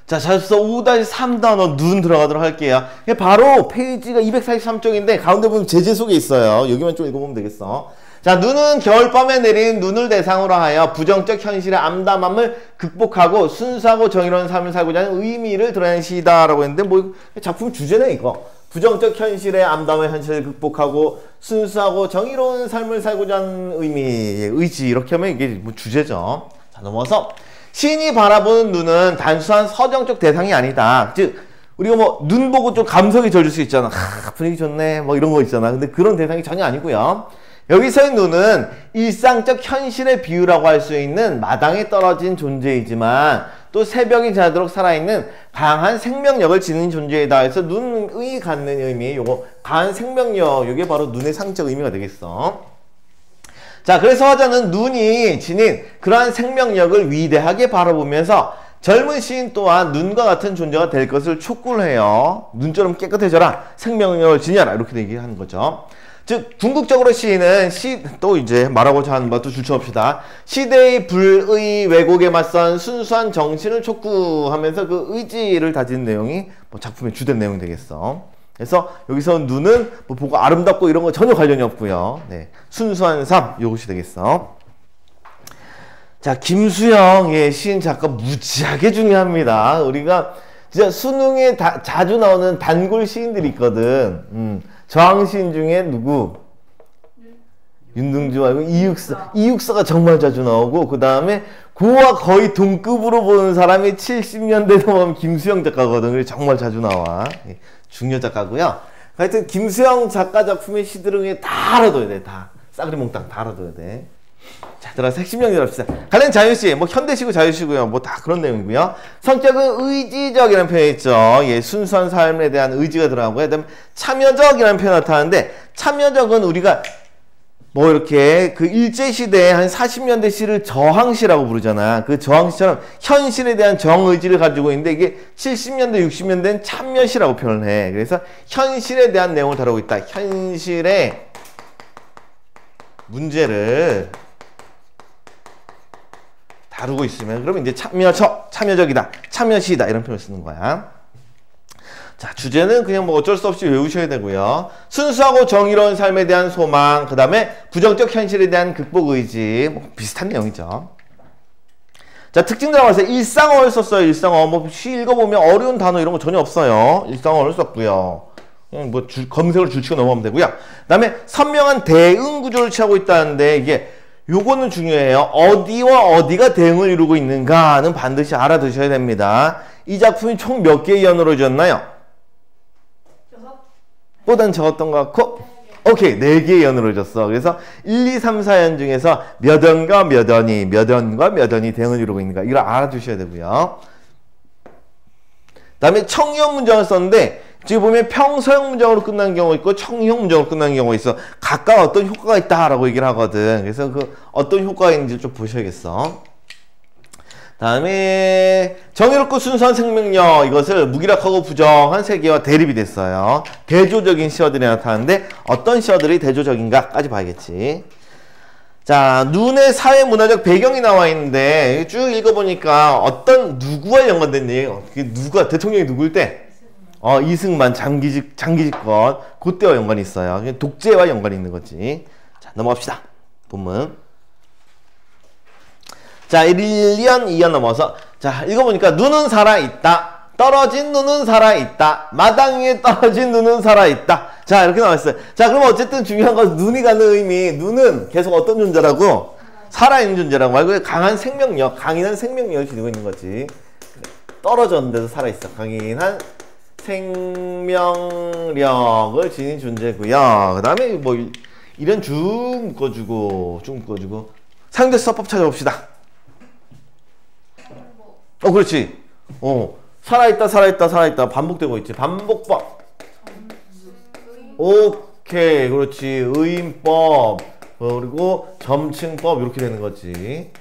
자, 자습서 5-3 단어 눈 들어가도록 할게요. 바로 페이지가 243쪽인데 가운데 보면 제재 속에 있어요. 여기만 좀 읽어보면 되겠어. 자, 눈은 겨울밤에 내린 눈을 대상으로 하여 부정적 현실의 암담함을 극복하고 순수하고 정의로운 삶을 살고자 하는 의미를 드러낸 시이다라고 했는데 뭐 작품 주제네 이거. 부정적 현실의 암담한 현실을 극복하고 순수하고 정의로운 삶을 살고자 하는 의미의 의지 이렇게 하면 이게 뭐 주제죠. 자, 넘어서 시인이 바라보는 눈은 단순한 서정적 대상이 아니다. 즉 우리가 뭐 눈 보고 좀 감성이 젖을 수 있잖아. 분위기 좋네 뭐 이런 거 있잖아. 근데 그런 대상이 전혀 아니고요. 여기서의 눈은 일상적 현실의 비유라고 할 수 있는 마당에 떨어진 존재이지만 또 새벽이 지나도록 살아있는 강한 생명력을 지닌 존재이다 해서 눈이 갖는 의미, 요거 강한 생명력, 요게 바로 눈의 상적 의미가 되겠어. 자, 그래서 화자는 눈이 지닌 그러한 생명력을 위대하게 바라보면서 젊은 시인 또한 눈과 같은 존재가 될 것을 촉구를 해요. 눈처럼 깨끗해져라, 생명력을 지녀라, 이렇게 얘기하는 거죠. 즉 궁극적으로 시인은 또 이제 말하고자 하는 것도 줄쳐봅시다. 시대의 불의 왜곡에 맞선 순수한 정신을 촉구하면서 그 의지를 다진 내용이 뭐 작품의 주된 내용이 되겠어. 그래서 여기서 눈은 뭐 보고 아름답고 이런 거 전혀 관련이 없고요. 네, 순수한 삶 이것이 되겠어. 자, 김수영의 시인 작가 무지하게 중요합니다. 우리가 진짜 수능에 자주 나오는 단골 시인들이 있거든. 저항시인 중에 누구? 윤등주 말고 이육사가 정말 자주 나오고, 그 다음에 그와 거의 동급으로 보는 사람이 70년대 넘으면 김수영 작가거든. 그래서 정말 자주 나와. 중요 작가고요. 하여튼 김수영 작가 작품의 시들은 다 알아둬야 돼. 다 싸그리 몽땅 다 알아둬야 돼. 자, 들어가서 핵심 정리를 합시다. 관련 자유시, 뭐 현대시고 자유시고요. 뭐 다 그런 내용이고요. 성격은 의지적이라는 표현이 있죠. 예, 순수한 삶에 대한 의지가 들어가고요. 그다음에 참여적이라는 표현이 나타나는데, 참여적은 우리가 뭐 이렇게 그 일제시대에 한 40년대 시를 저항시라고 부르잖아. 그 저항시처럼 현실에 대한 정의지를 가지고 있는데, 이게 70년대, 60년대는 참여시라고 표현을 해. 그래서 현실에 대한 내용을 다루고 있다. 현실의 문제를 다루고 있으면 그러면 이제 참여적이다, 참여시이다 이런 표현을 쓰는 거야. 자, 주제는 그냥 뭐 어쩔 수 없이 외우셔야 되고요. 순수하고 정의로운 삶에 대한 소망, 그 다음에 부정적 현실에 대한 극복 의지, 뭐 비슷한 내용이죠. 자, 특징 들어가서 일상어를 썼어요. 일상어. 뭐 시 읽어보면 어려운 단어 이런 거 전혀 없어요. 일상어를 썼고요. 그냥 뭐 검색을 줄치고 넘어가면 되고요. 그 다음에 선명한 대응 구조를 취하고 있다는데, 이게 요거는 중요해요. 어디와 어디가 대응을 이루고 있는가는 반드시 알아두셔야 됩니다. 이 작품이 총 몇 개의 연으로 이루어졌나요? 보단 적었던 것 같고, 오케이, 4개의 연으로 이루어졌어. 그래서 1, 2, 3, 4연 중에서 몇 연과 몇 연이, 몇 연과 몇 연이 대응을 이루고 있는가, 이걸 알아두셔야 되고요. 그 다음에 청이형 문장을 썼는데, 지금 보면 평서형 문장으로 끝나는 경우가 있고 청이형 문장으로 끝나는 경우가 있어. 각각 어떤 효과가 있다라고 얘기를 하거든. 그래서 그 어떤 효과가 있는지 좀 보셔야겠어. 다음에 정의롭고 순수한 생명력, 이것을 무기력하고 부정한 세계와 대립이 됐어요. 대조적인 시어들이 나타나는데 어떤 시어들이 대조적인가까지 봐야겠지. 자, 눈의 사회문화적 배경이 나와 있는데 쭉 읽어보니까 어떤 누구와 연관된 얘기예요. 누가 대통령이 누구일 때? 이승만 장기집권 그때와 연관이 있어요. 독재와 연관이 있는 거지. 자, 넘어갑시다. 본문. 자, 1년 2년 넘어서 자, 읽어보니까 눈은 살아있다. 떨어진 눈은 살아있다. 마당 위에 떨어진 눈은 살아있다. 자, 이렇게 나와있어요. 자, 그럼 어쨌든 중요한 건 눈이 갖는 의미. 눈은 계속 어떤 존재라고? 살아있는 존재라고 말고 강한 생명력, 강인한 생명력을 지니고 있는 거지. 떨어졌는데도 살아있어. 강인한 생명력을 지닌 존재고요. 그 다음에 뭐 이런 쭉 묶어주고 사용대 수사법 찾아봅시다. 그렇지. 살아있다 반복되고 있지. 반복법. 오케이, 그렇지. 의인법 그리고 점층법 이렇게 되는 거지.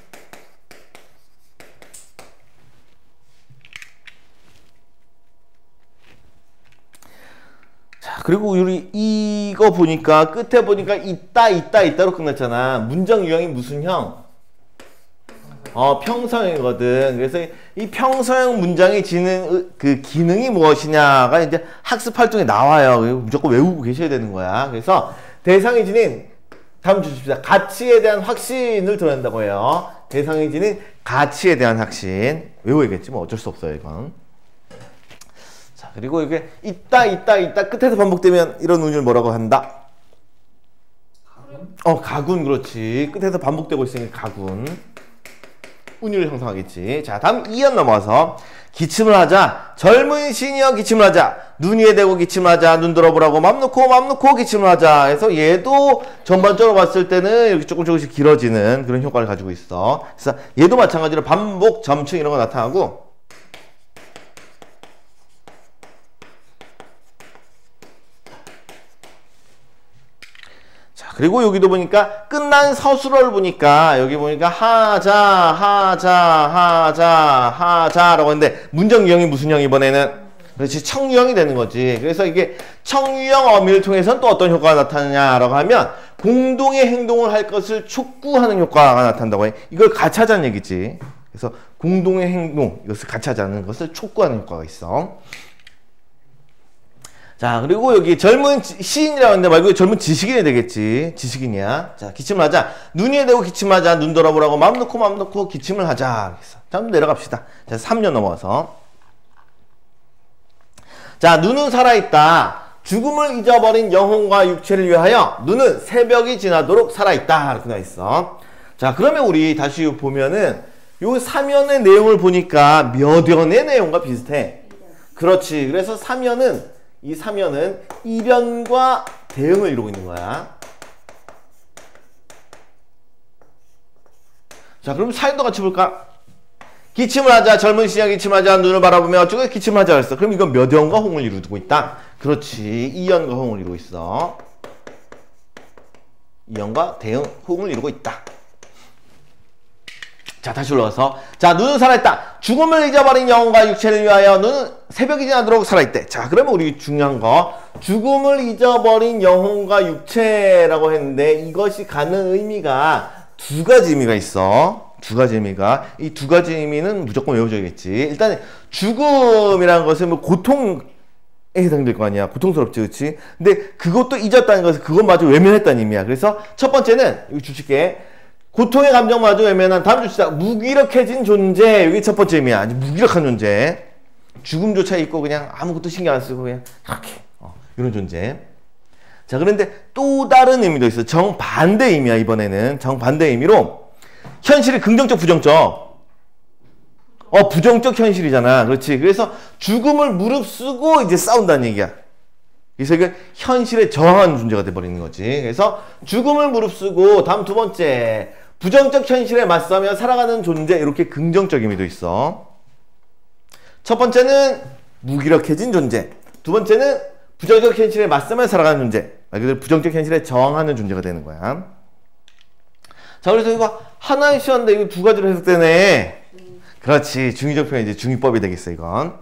그리고 우리 이거 보니까 끝에 보니까 있다로 끝났잖아. 문장 유형이 무슨 형? 평서형이거든. 그래서 이 평서형 문장이 지닌 그 기능이 무엇이냐가 이제 학습 활동에 나와요. 무조건 외우고 계셔야 되는 거야. 그래서 대상이 지닌 다음 주십시다. 가치에 대한 확신을 드러낸다고 해요. 대상이 지닌 가치에 대한 확신. 외워야겠지. 뭐 어쩔 수 없어요, 이건. 자, 그리고 이게 있다 끝에서 반복되면 이런 운율 뭐라고 한다? 가군. 그렇지. 끝에서 반복되고 있으니까 가군. 운율을 형성하겠지. 자, 다음 2연 넘어와서 기침을 하자. 젊은 시니어 기침을 하자. 눈 위에 대고 기침을 하자. 눈 들어보라고 맘 놓고 기침을 하자. 해서 얘도 전반적으로 봤을 때는 이렇게 조금씩 길어지는 그런 효과를 가지고 있어. 그래서 얘도 마찬가지로 반복, 점층 이런 거 나타나고. 그리고 여기도 보니까 끝난 서술어를 보니까 여기 보니까 하자라고 했는데 문정 유형이 무슨 형 이번에는? 그렇지, 청유형이 되는 거지. 그래서 이게 청유형 어미를 통해서는 또 어떤 효과가 나타나냐라고 하면 공동의 행동을 할 것을 촉구하는 효과가 나타난다고 해. 이걸 같이 하자는 얘기지. 그래서 공동의 행동, 이것을 같이 하자는 것을 촉구하는 효과가 있어. 자, 그리고 여기 젊은 시인이라고 했는데 말고 젊은 지식인이 되겠지. 지식인이야. 자, 기침을 하자. 눈 위에 대고 기침하자. 눈 돌아보라고 맘 놓고 기침을 하자. 그래서 자, 한번 내려갑시다. 자, 3년 넘어서. 자, 눈은 살아있다. 죽음을 잊어버린 영혼과 육체를 위하여 눈은 새벽이 지나도록 살아있다. 이렇게 나와 있어. 자, 그러면 우리 다시 보면은 요 3연의 내용을 보니까 몇 연의 내용과 비슷해. 그렇지. 그래서 3연은 이 3연은 이변과 대응을 이루고 있는 거야. 자, 그럼 사연도 같이 볼까? 기침을 하자. 젊은 시녀 기침을 하자. 눈을 바라보며 어쩌고 기침을 하자 그랬어. 그럼 이건 몇 연과 홍을 이루고 있다? 그렇지. 2연과 홍을 이루고 있어. 2연과 대응, 홍을 이루고 있다. 자, 다시 올라가서. 자, 눈은 살아있다. 죽음을 잊어버린 영혼과 육체를 위하여 눈은 새벽이 지나도록 살아있대. 자, 그러면 우리 중요한 거. 죽음을 잊어버린 영혼과 육체라고 했는데 이것이 갖는 의미가 두 가지 의미가 있어. 두 가지 의미가. 이 두 가지 의미는 무조건 외워줘야겠지. 일단 죽음이라는 것은 뭐 고통에 해당될 거 아니야. 고통스럽지, 그렇지? 근데 그것도 잊었다는 것은 그것마저 외면했다는 의미야. 그래서 첫 번째는 여기 주실게. 고통의 감정마저 외면한 다음 주시다. 무기력해진 존재. 여기 첫 번째 의미야. 아주 무기력한 존재. 죽음조차 있고 그냥 아무것도 신경 안 쓰고 그냥 이렇게 이런 존재. 자, 그런데 또 다른 의미도 있어. 정반대 의미야. 이번에는 정반대 의미로 현실이 긍정적 부정적. 부정적 현실이잖아. 그렇지. 그래서 죽음을 무릅쓰고 이제 싸운다는 얘기야. 그래서 이게 현실에 저항하는 존재가 돼버리는 거지. 그래서 죽음을 무릅쓰고 다음 두 번째 부정적 현실에 맞서며 살아가는 존재. 이렇게 긍정적 의미도 있어. 첫 번째는 무기력해진 존재. 두 번째는 부정적 현실에 맞서며 살아가는 존재. 말 그대로 부정적 현실에 저항하는 존재가 되는 거야. 자, 그래서 이거 하나의 시험인데 이거 두 가지로 해석되네. 그렇지. 중의적 표현 이제 중의법이 되겠어, 이건.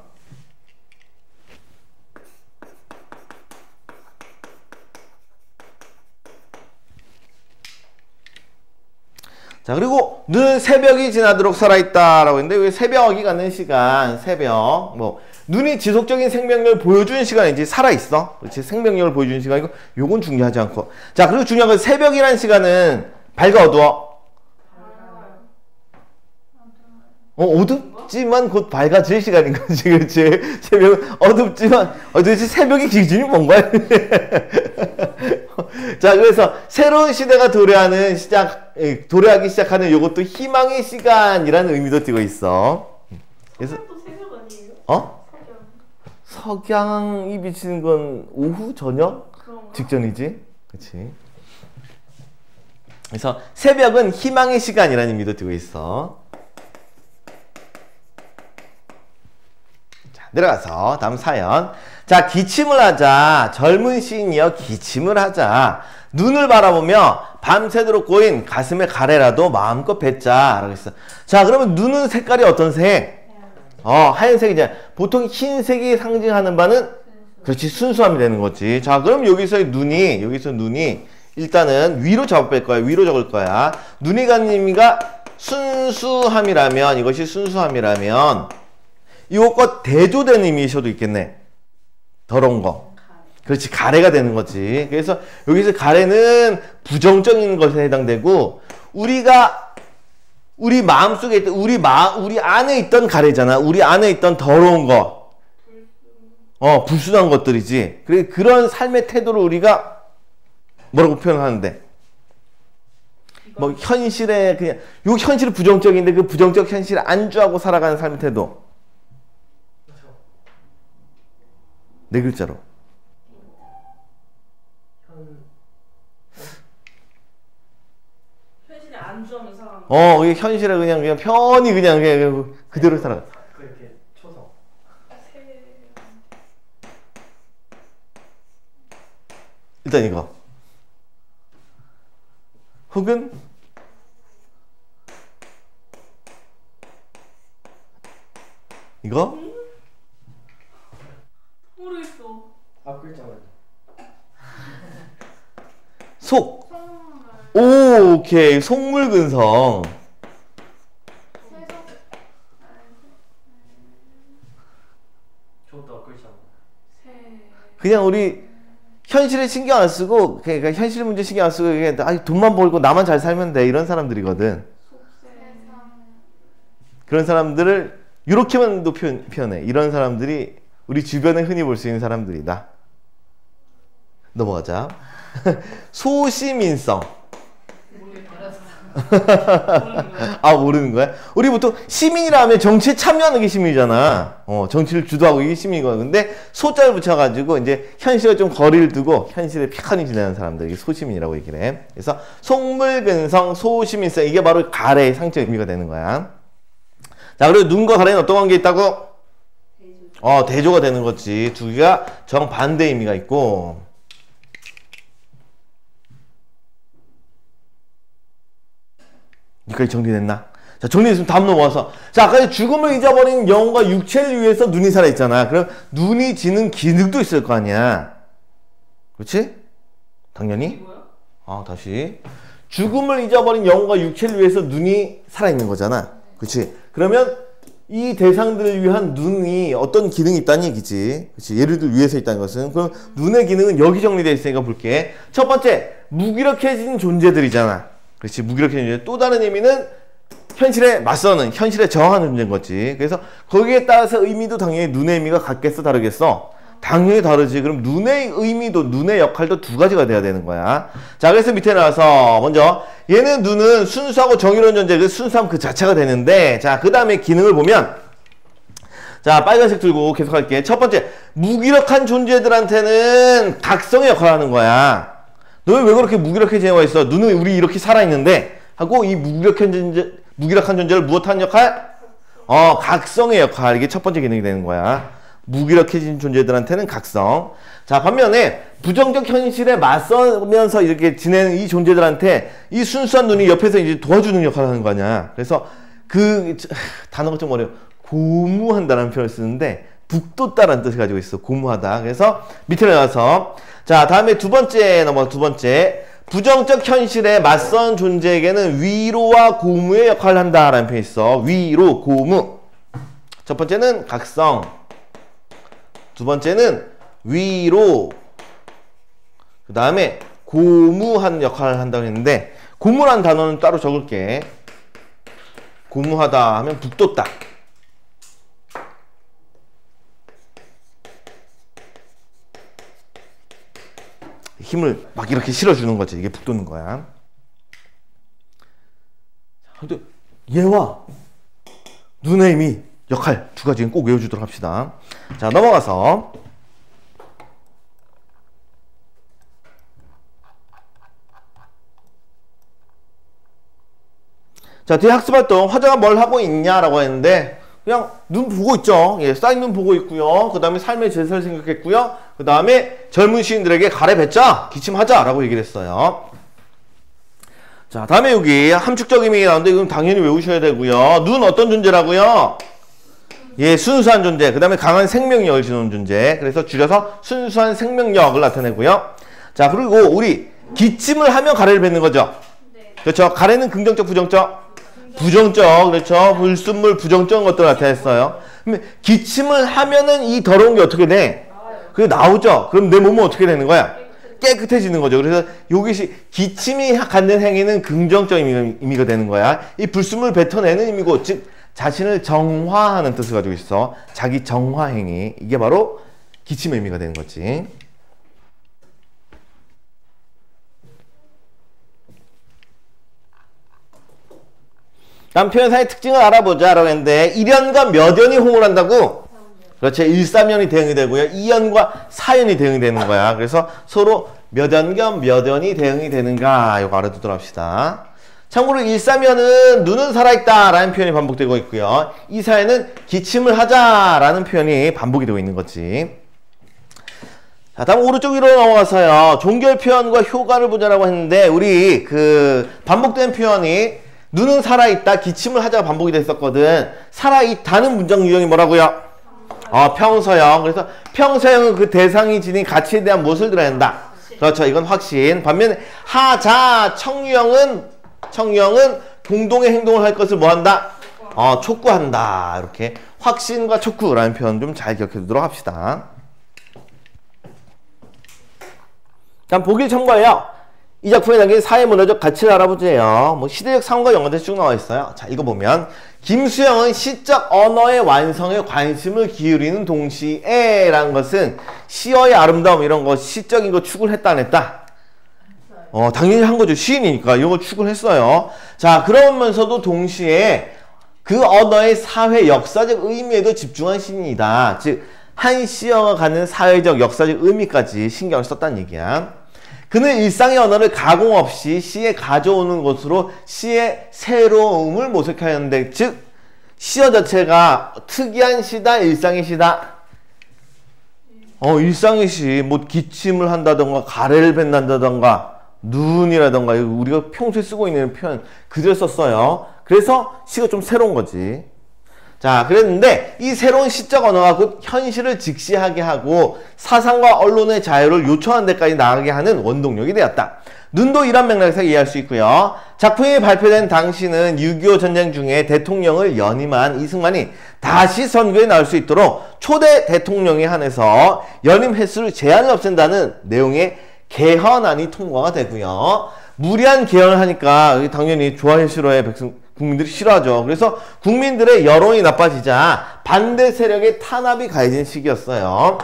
자, 그리고 눈은 새벽이 지나도록 살아있다라고 했는데 왜 새벽이 가는 시간, 새벽, 뭐 눈이 지속적인 생명력을 보여주는 시간이지 살아있어. 그렇지? 생명력을 보여주는 시간이고 요건 중요하지 않고. 자, 그리고 중요한 건 새벽이라는 시간은 밝아 어두워? 어둡지만 곧 밝아질 시간인 거지. 그렇지? 새벽은 어둡지만 도대체 새벽의 기준이 뭔가요? 자, 그래서 새로운 시대가 도래하기 시작하는 요것도 희망의 시간이라는 의미도 띄고 있어. 그래서 새벽 아니에요? 석양이 비치는 건 오후 저녁 직전이지. 그렇지? 그래서 새벽은 희망의 시간이라는 의미도 띄고 있어. 내려가서 다음 사연. 자, 기침을 하자. 젊은 시인이여 기침을 하자. 눈을 바라보며 밤새도록 고인 가슴의 가래라도 마음껏 뱉자. 라고 했어. 자, 그러면 눈은 색깔이 어떤 색? 하얀색이잖아. 보통 흰색이 상징하는 바는 그렇지, 순수함이 되는 거지. 자, 그럼 여기서 눈이 일단은 위로 잡아 뺄 거야. 위로 적을 거야. 눈이 가는 의미가 순수함이라면, 이것이 순수함이라면 이것과 대조되는 의미일 도 있겠네. 더러운 거. 그렇지, 가래가 되는 거지. 그래서 여기서 가래는 부정적인 것에 해당되고, 우리 마음속에 있던, 우리 안에 있던 가래잖아. 우리 안에 있던 더러운 거. 불순한 것들이지. 그런 삶의 태도를 우리가 뭐라고 표현하는데? 뭐, 현실에, 그냥, 요 현실은 부정적인데 그 부정적 현실에 안주하고 살아가는 삶의 태도. 네 글자로. 현실에 안주하면 살아가는 이게 현실에 그냥 편히 그냥 그대로 살아가. 그렇게 초성. 일단 이거. 혹은 이거? 모르겠어. 앞 글자만. 속. 오, 오케이. 속물근성. 저것도 앞 글자만. 그냥 우리 현실에 신경 안 쓰고, 그러니까 현실 문제 신경 안 쓰고, 그냥 돈만 벌고 나만 잘 살면 돼. 이런 사람들이거든. 그런 사람들을 이렇게만도 표현해. 이런 사람들이 우리 주변에 흔히 볼 수 있는 사람들이다. 넘어가자. 소시민성. 모르는 거야? 우리 보통 시민이라 하면 정치에 참여하는 게 시민이잖아. 정치를 주도하고 이게 시민이거든. 근데 소자를 붙여가지고 이제 현실과 좀 거리를 두고 현실에 편히 지내는 사람들, 이게 소시민이라고 얘기를 해. 그래서 속물근성, 소시민성, 이게 바로 가래의 상적 의미가 되는 거야. 자, 그리고 눈과 가래는 어떤 관계에 있다고? 대조가 되는 거지. 두 개가 정반대 의미가 있고. 여기까지 정리됐나? 자, 정리됐으면 다음 넘어와서. 자, 아까 죽음을 잊어버린 영혼과 육체를 위해서 눈이 살아있잖아. 그럼 눈이 지는 기능도 있을 거 아니야. 그렇지? 당연히. 다시. 죽음을 잊어버린 영혼과 육체를 위해서 눈이 살아있는 거잖아. 그렇지? 그러면 이 대상들을 위한 눈이 어떤 기능이 있다는 얘기지. 그렇지? 얘를 위해서 있다는 것은. 그럼 눈의 기능은 여기 정리되어 있으니까 볼게. 첫 번째, 무기력해진 존재들이잖아. 그렇지. 무기력해진 존재. 또 다른 의미는 현실에 맞서는, 현실에 저항하는 존재인 거지. 그래서 거기에 따라서 의미도 당연히 눈의 의미가 같겠어, 다르겠어? 당연히 다르지. 그럼 눈의 의미도, 눈의 역할도 두 가지가 돼야 되는 거야. 자, 그래서 밑에 나와서 먼저 얘는 눈은 순수하고 정의로운 존재, 그 순수함 그 자체가 되는데, 자, 그 다음에 기능을 보면, 자, 빨간색 들고 계속 할게. 첫 번째, 무기력한 존재들한테는 각성의 역할을 하는 거야. 너는 왜 그렇게 무기력해지냐고 했어? 눈은 우리 이렇게 살아있는데 하고, 이 무기력한 존재를 무엇하는 역할? 각성의 역할. 이게 첫 번째 기능이 되는 거야. 무기력해진 존재들한테는 각성. 자, 반면에 부정적 현실에 맞서면서 이렇게 지내는 이 존재들한테 이 순수한 눈이 옆에서 이제 도와주는 역할을 하는 거 아니야. 그래서 그 단어가 좀 어려워. 고무한다라는 표현을 쓰는데 북돋다라는 뜻을 가지고 있어. 고무하다. 그래서 밑에 나가서, 자, 다음에 두 번째 부정적 현실에 맞선 존재에게는 위로와 고무의 역할을 한다라는 표현이 있어. 위로, 고무. 첫 번째는 각성, 두 번째는 위로, 그 다음에 고무한 역할을 한다고 했는데, 고무란 단어는 따로 적을게. 고무하다 하면 북돋다. 힘을 막 이렇게 실어주는 거지. 이게 북돋는 거야. 근데 얘와 눈의 의미, 역할 두 가지는 꼭 외워주도록 합시다. 자, 넘어가서 자, 뒤에 학습활동 화자가 뭘 하고 있냐라고 했는데 그냥 눈 보고 있죠. 예, 쌓인 눈 보고 있고요. 그 다음에 삶의 제사를 생각했고요. 그 다음에 젊은 시인들에게 가래 뱉자, 기침하자라고 얘기를 했어요. 자, 다음에 여기 함축적 의미가 나오는데 이건 당연히 외우셔야 되고요. 눈 어떤 존재라고요? 예, 순수한 존재. 그 다음에 강한 생명력을 지니는 존재. 그래서 줄여서 순수한 생명력을 나타내고요. 자, 그리고 우리 기침을 하면 가래를 뱉는 거죠. 네. 그렇죠. 가래는 긍정적, 부정적? 부정적, 그렇죠? 불순물 부정적인 것들 나타냈어요. 그럼 기침을 하면은 이 더러운 게 어떻게 돼? 그게 나오죠. 그럼 내 몸은 어떻게 되는 거야? 깨끗해지는 거죠. 그래서 여기 기침이 갖는 행위는 긍정적인 의미가 되는 거야. 이 불순물 뱉어내는 의미고, 즉 자신을 정화하는 뜻을 가지고 있어. 자기 정화 행위. 이게 바로 기침의 의미가 되는 거지. 다음 표현사의 특징을 알아보자라고 했는데 1연과 몇 연이 호응을 한다고? 그렇죠. 1, 3연이 대응이 되고요. 2연과 4연이 대응이 되는 거야. 그래서 서로 몇 연과 몇 연이 대응이 되는가 이거 알아두도록 합시다. 참고로 1, 3연은 눈은 살아있다 라는 표현이 반복되고 있고요. 2, 4연은 기침을 하자 라는 표현이 반복이 되고 있는 거지. 자, 다음 오른쪽 위로 넘어가서요. 종결 표현과 효과를 보자라고 했는데 우리 그 반복된 표현이 눈은 살아있다, 기침을 하자가 반복이 됐었거든. 살아있다는 문장 유형이 뭐라고요? 평서형. 그래서 평서형은 그 대상이 지닌 가치에 대한 무엇을 들어야 한다? 그렇죠. 이건 확신. 반면에 하자, 청유형은 공동의 행동을 할 것을 뭐 한다? 촉구한다. 이렇게 확신과 촉구라는 표현 좀 잘 기억해 두도록 합시다. 다음 보기를 참고해요. 이 작품에 담긴 사회 문화적 가치를 알아보세요. 뭐 시대적 상황과 연관돼서 쭉 나와 있어요. 자, 이거 보면 김수영은 시적 언어의 완성에 관심을 기울이는 동시에 라는 것은 시어의 아름다움 이런 거 시적인 거 추구를 했다 안 했다? 당연히 한 거죠. 시인이니까 이런 거 추구를 했어요. 자, 그러면서도 동시에 그 언어의 사회 역사적 의미에도 집중한 시인이다. 즉 한 시어가 갖는 사회적 역사적 의미까지 신경을 썼다는 얘기야. 그는 일상의 언어를 가공 없이 시에 가져오는 것으로 시의 새로움을 모색하였는데, 즉 시어 자체가 특이한 시다, 일상의 시다. 일상의 시, 뭐 기침을 한다던가 가래를 뱉는다던가 눈이라던가 우리가 평소에 쓰고 있는 표현 그대로 썼어요. 그래서 시가 좀 새로운 거지. 자, 그랬는데 이 새로운 시적 언어가 곧 현실을 직시하게 하고 사상과 언론의 자유를 요청하는 데까지 나가게 하는 원동력이 되었다. 눈도 이런 맥락에서 이해할 수 있고요. 작품이 발표된 당시는 6.25 전쟁 중에 대통령을 연임한 이승만이 다시 선거에 나올 수 있도록 초대 대통령에 한해서 연임 횟수를 제한을 없앤다는 내용의 개헌안이 통과가 되고요. 무리한 개헌을 하니까 당연히 좋아해 싫어해 국민들이 싫어하죠. 그래서 국민들의 여론이 나빠지자 반대 세력의 탄압이 가해진 시기였어요.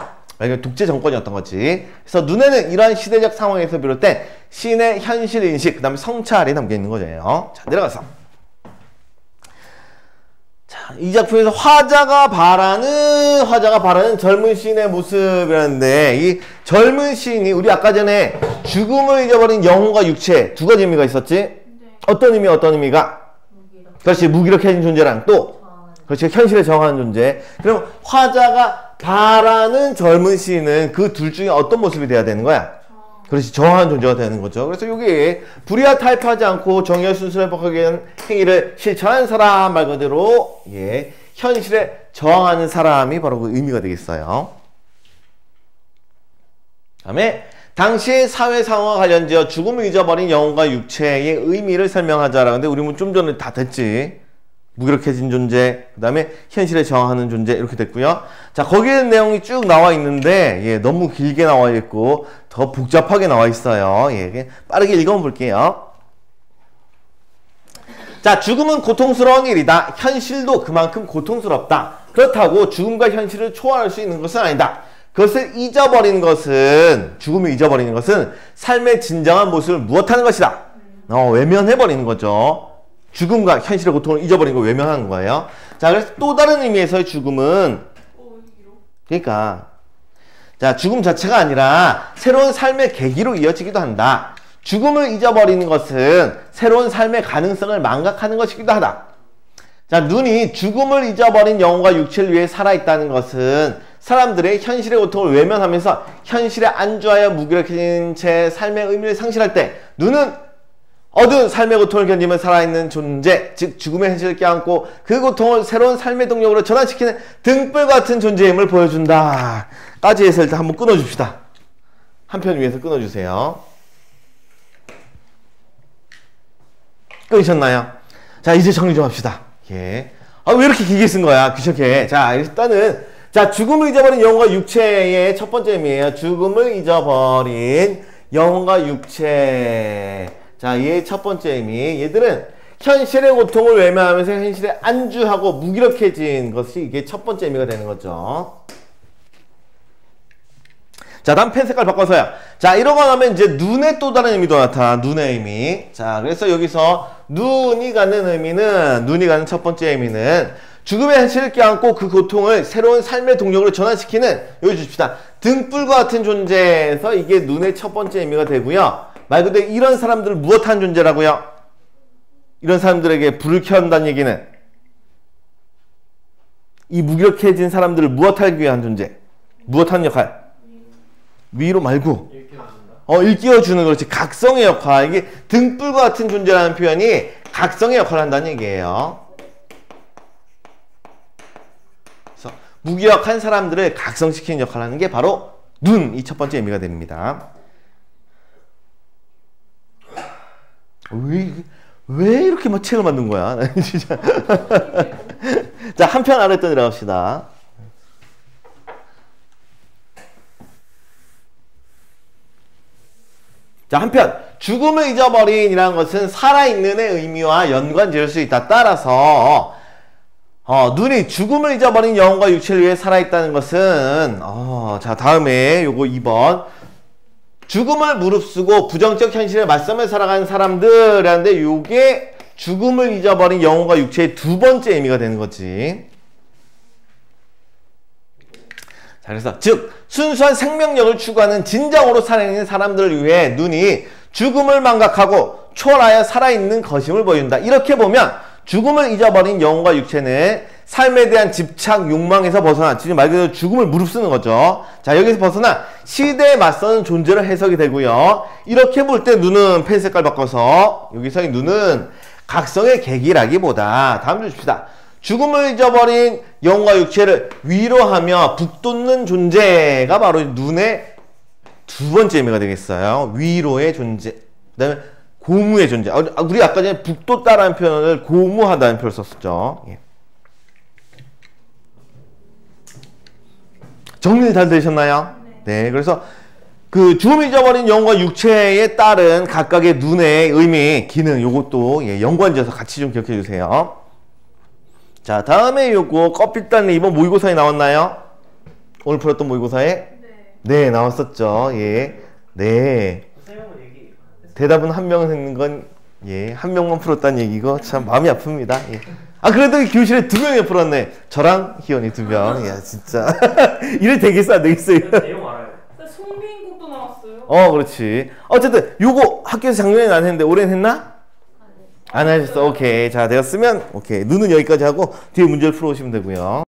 독재 정권이었던 거지. 그래서 눈에는 이러한 시대적 상황에서 비롯된 시인의 현실 인식, 그 다음에 성찰이 담겨 있는 거예요. 자, 내려가서. 자, 이 작품에서 화자가 바라는 젊은 시인의 모습이라는데, 이 젊은 시인이 우리 아까 전에 죽음을 잊어버린 영혼과 육체 두 가지 의미가 있었지? 네. 어떤 의미가? 그렇지, 무기력해진 존재랑 또 그렇지, 현실에 정하는 존재. 그럼 화자가 바라는 젊은 시인은 그 둘 중에 어떤 모습이 돼야 되는 거야? 그렇지, 정하는 존재가 되는 거죠. 그래서 여기 불의와 타협하지 않고 정의와 순수를 회복하기 위한 행위를 실천하는 사람 말 그대로 현실에 저항하는 사람이 바로 그 의미가 되겠어요. 다음에 당시의 사회 상황과 관련지어 죽음을 잊어버린 영혼과 육체의 의미를 설명하자라. 근데 우리 좀 전에 다 됐지. 무기력해진 존재, 그 다음에 현실에 저항하는 존재 이렇게 됐고요. 자, 거기에 대한 내용이 쭉 나와 있는데 너무 길게 나와 있고 더 복잡하게 나와 있어요. 빠르게 읽어볼게요. 자, 죽음은 고통스러운 일이다. 현실도 그만큼 고통스럽다. 그렇다고 죽음과 현실을 초월할 수 있는 것은 아니다. 그것을 잊어버리는 것은, 죽음을 잊어버리는 것은 삶의 진정한 모습을 무엇하는 것이다. 외면해버리는 거죠. 죽음과 현실의 고통을 잊어버리는 걸 외면하는 거예요. 자, 그래서 또 다른 의미에서의 죽음은, 그러니까, 자, 죽음 자체가 아니라 새로운 삶의 계기로 이어지기도 한다. 죽음을 잊어버리는 것은 새로운 삶의 가능성을 망각하는 것이기도 하다. 자, 눈이 죽음을 잊어버린 영혼과 육체를 위해 살아있다는 것은 사람들의 현실의 고통을 외면하면서 현실에 안주하여 무기력해진 채 삶의 의미를 상실할 때 눈은 어두운 삶의 고통을 견디며 살아있는 존재, 즉 죽음의 현실을 껴안고 그 고통을 새로운 삶의 동력으로 전환시키는 등불 같은 존재임을 보여준다. 까지 해서 일단 한번 끊어줍시다. 한 편 위에서 끊어주세요. 끊으셨나요? 자, 이제 정리 좀 합시다. 예. 아, 왜 이렇게 길게 쓴 거야? 귀찮게. 자, 일단은, 자, 죽음을 잊어버린 영혼과 육체의 첫 번째 의미예요. 죽음을 잊어버린 영혼과 육체. 자, 얘의 첫 번째 의미. 얘들은 현실의 고통을 외면하면서 현실에 안주하고 무기력해진 것이 이게 첫 번째 의미가 되는 거죠. 자, 다음 펜 색깔 바꿔서요. 자, 이러고 나면 이제 눈의 또 다른 의미도 나타나. 눈의 의미. 자, 그래서 여기서 눈이 가는 의미는, 눈이 가는 첫 번째 의미는 죽음의 현실을 껴안고 그 고통을 새로운 삶의 동력으로 전환시키는, 여기 주십시다. 등불과 같은 존재에서 이게 눈의 첫 번째 의미가 되고요. 말 그대로 이런 사람들을 무엇하는 존재라고요? 이런 사람들에게 불을 켜한다는 얘기는 이 무기력해진 사람들을 무엇하기 위한 존재? 무엇하는 역할? 위로 말고 일깨워주는, 그렇지. 각성의 역할. 이게 등불과 같은 존재라는 표현이 각성의 역할을 한다는 얘기예요. 그래서 무기력한 사람들을 각성시키는 역할을 하는 게 바로 눈, 이 첫 번째 의미가 됩니다. 왜 이렇게 막 책을 만든 거야? 진짜. 자, 한 편 아래 또 내려갑시다. 자, 한편 죽음을 잊어버린이라는 것은 살아있는의 의미와 연관 지을 수 있다. 따라서 눈이 죽음을 잊어버린 영혼과 육체를 위해 살아있다는 것은 자, 다음에 요거 2번 죽음을 무릅쓰고 부정적 현실에 맞서며 살아가는 사람들이라는데, 요게 죽음을 잊어버린 영혼과 육체의 두 번째 의미가 되는 거지. 자, 그래서 즉 순수한 생명력을 추구하는 진정으로 살아있는 사람들을 위해 눈이 죽음을 망각하고 초월하여 살아있는 것임을 보여준다. 이렇게 보면 죽음을 잊어버린 영혼과 육체는 삶에 대한 집착, 욕망에서 벗어나, 지금 말 그대로 죽음을 무릅쓰는 거죠. 자, 여기서 벗어나 시대에 맞서는 존재로 해석이 되고요. 이렇게 볼 때 눈은 펜 색깔 바꿔서, 여기서 이 눈은 각성의 계기라기보다, 다음 줄 줍시다. 죽음을 잊어버린 영혼과 육체를 위로하며 북돋는 존재가 바로 눈의 두 번째 의미가 되겠어요. 위로의 존재. 그 다음에 고무의 존재. 우리 아까 전에 북돋다라는 표현을 고무하다는 표현을 썼었죠. 예. 정리 잘 되셨나요? 네. 그래서 그 죽음을 잊어버린 영혼과 육체에 따른 각각의 눈의 의미, 기능, 요것도 연관지어서 같이 좀 기억해 주세요. 자, 다음에 요거 껍질단 이번 모의고사에 나왔나요? 오늘 풀었던 모의고사에? 네, 나왔었죠. 예. 네. 대답은 한 명은 했는 건, 한 명만 풀었다는 얘기고, 참 마음이 아픕니다. 예. 아, 그래도 교실에 두 명이 풀었네. 저랑 희연이 두 명. 야, 진짜. 이래 되겠어, 안 되겠어요? 내용 알아요. 송비인국도 나왔어요. 그렇지. 어쨌든, 요거 학교에서 작년에는 안 했는데, 올해는 했나? 안 하셨어. 오케이. 자, 내가 쓰면, 오케이. 눈은 여기까지 하고, 뒤에 문제를 풀어오시면 되고요.